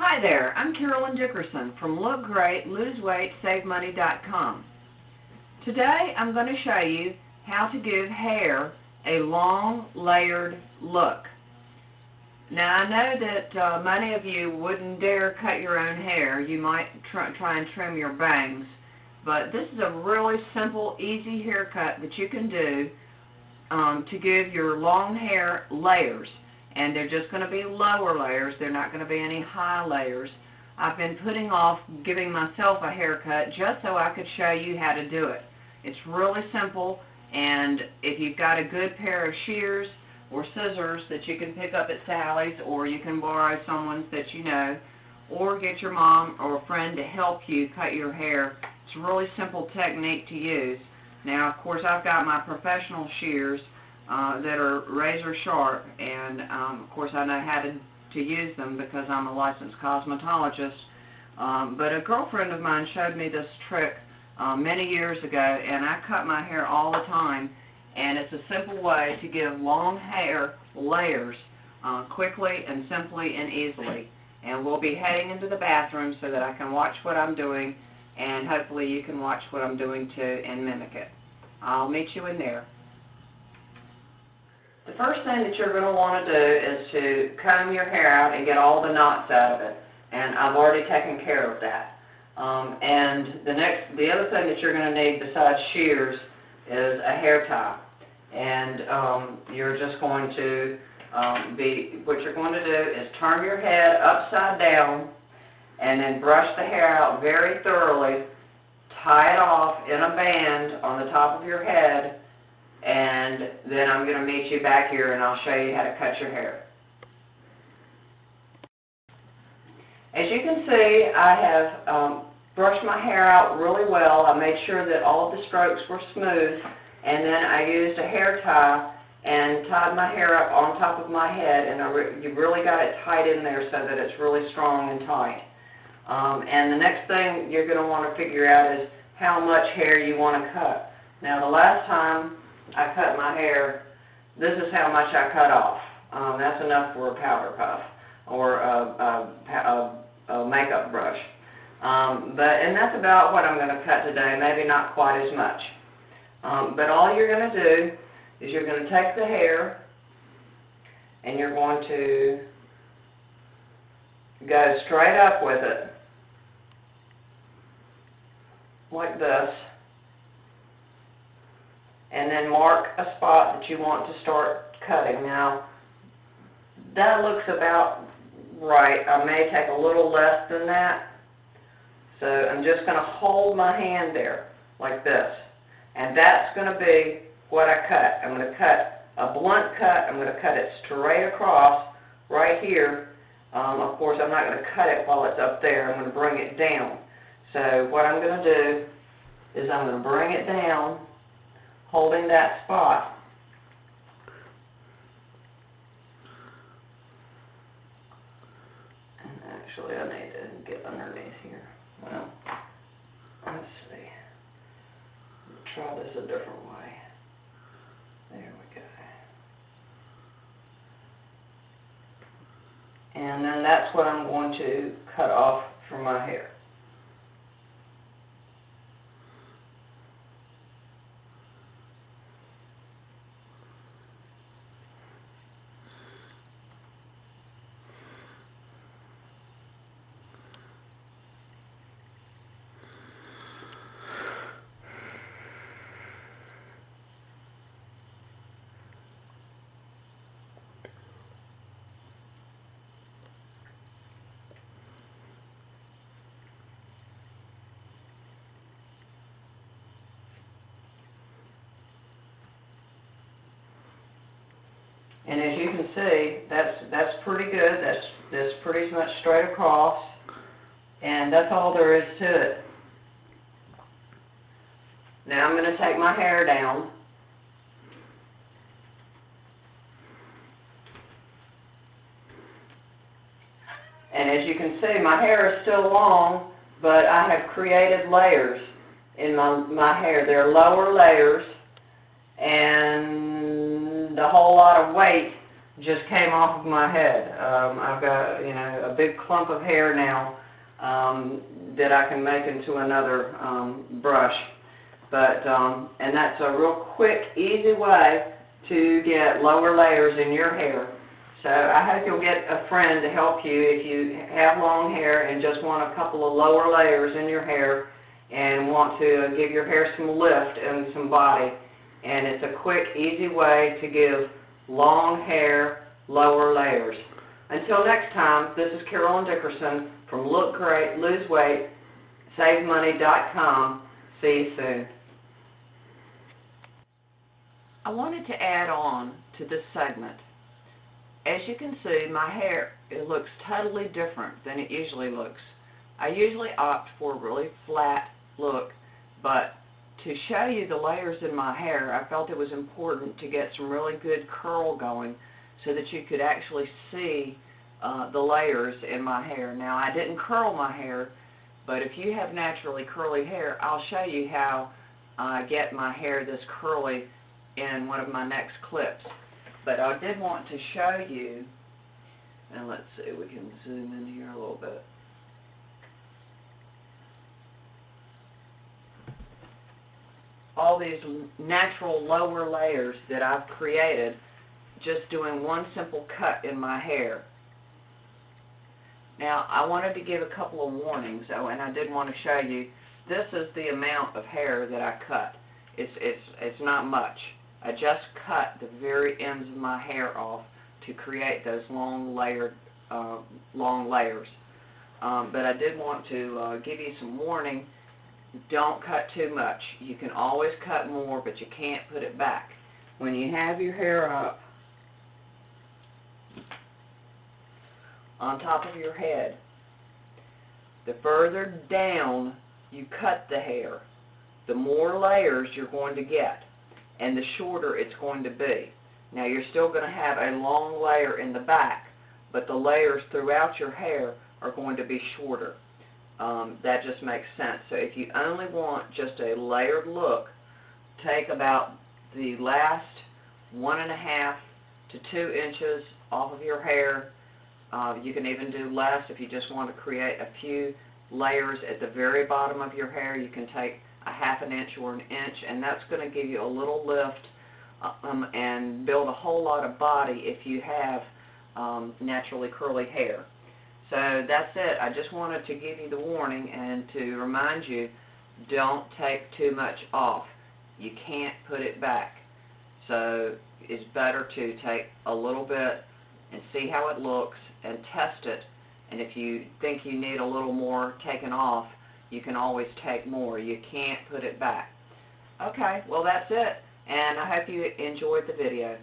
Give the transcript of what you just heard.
Hi there, I'm Carolyn Dickerson from Look Great, Lose Weight, Save Money.com. Today I'm going to show you how to give hair a long layered look. Now I know that many of you wouldn't dare cut your own hair. You might try and trim your bangs, but this is a really simple, easy haircut that you can do to give your long hair layers. And they're just going to be lower layers. They're not going to be any high layers. I've been putting off giving myself a haircut just so I could show you how to do it. It's really simple, and if you've got a good pair of shears or scissors that you can pick up at Sally's, or you can borrow someone's that you know, or get your mom or a friend to help you cut your hair. It's a really simple technique to use. Now, of course, I've got my professional shears that are razor sharp, and of course I know how to use them because I'm a licensed cosmetologist. But a girlfriend of mine showed me this trick many years ago, and I cut my hair all the time, and it's a simple way to give long hair layers quickly and simply and easily. And we'll be heading into the bathroom so that I can watch what I'm doing, and hopefully you can watch what I'm doing too and mimic it. I'll meet you in there. The first thing that you're going to want to do is to comb your hair out and get all the knots out of it. And I've already taken care of that. And the other thing that you're going to need besides shears is a hair tie. And you're just going to what you're going to do is turn your head upside down and then brush the hair out very thoroughly, tie it off in a band on the top of your head, and then I'm going to meet you back here and I'll show you how to cut your hair. As you can see, I have brushed my hair out really well. I made sure that all of the strokes were smooth, and then I used a hair tie and tied my hair up on top of my head, and you really got it tight in there so that it's really strong and tight. And the next thing you're going to want to figure out is how much hair you want to cut. Now, the last time I cut my hair, this is how much I cut off. That's enough for a powder puff or a makeup brush. And that's about what I'm going to cut today, maybe not quite as much. But all you're going to do is you're going to take the hair and you're going to go straight up with it, like this. And then mark a spot that you want to start cutting. Now, that looks about right. I may take a little less than that. So I'm just going to hold my hand there like this. And that's going to be what I cut. I'm going to cut a blunt cut. I'm going to cut it straight across right here. Of course, I'm not going to cut it while it's up there. I'm going to bring it down. So what I'm going to do is I'm going to bring it down, holding that spot. And actually I need to get underneath here. Well, let's see. Try this a different way. There we go. And then that's what I'm going to cut off from my hair. And as you can see, that's pretty good. That's pretty much straight across, and that's all there is to it. Now I'm going to take my hair down. And as you can see, my hair is still long, but I have created layers in my hair. There are lower layers, and a whole lot of weight just came off of my head. I've got, a big clump of hair now that I can make into another brush. But, and that's a real quick, easy way to get lower layers in your hair. So I hope you'll get a friend to help you if you have long hair and just want a couple of lower layers in your hair and want to give your hair some lift and some body. And it's a quick, easy way to give long hair lower layers. Until next time, this is Carolyn Dickerson from Look Great, Lose Weight, SaveMoney.com. See you soon. I wanted to add on to this segment. As you can see, my hair, it looks totally different than it usually looks. I usually opt for a really flat look, but to show you the layers in my hair, I felt it was important to get some really good curl going so that you could actually see the layers in my hair. Now, I didn't curl my hair, but if you have naturally curly hair, I'll show you how I get my hair this curly in one of my next clips. But I did want to show you, and let's see, we can zoom in here a little bit. All these natural lower layers that I've created just doing one simple cut in my hair. Now, I wanted to give a couple of warnings, though, and I did want to show you, this is the amount of hair that I cut. It's not much. I just cut the very ends of my hair off to create those long layers. But I did want to give you some warning. Don't cut too much. You can always cut more, but you can't put it back. When you have your hair up on top of your head, the further down you cut the hair, the more layers you're going to get, and the shorter it's going to be. Now, you're still going to have a long layer in the back, but the layers throughout your hair are going to be shorter. That just makes sense. So if you only want just a layered look, take about the last 1.5 to 2 inches off of your hair. You can even do less if you just want to create a few layers at the very bottom of your hair. You can take a 1/2 inch or 1 inch, and that's going to give you a little lift and build a whole lot of body if you have naturally curly hair. So that's it. I just wanted to give you the warning and to remind you, don't take too much off. You can't put it back. So it's better to take a little bit and see how it looks and test it. And if you think you need a little more taken off, you can always take more. You can't put it back. Okay, well that's it. And I hope you enjoyed the video.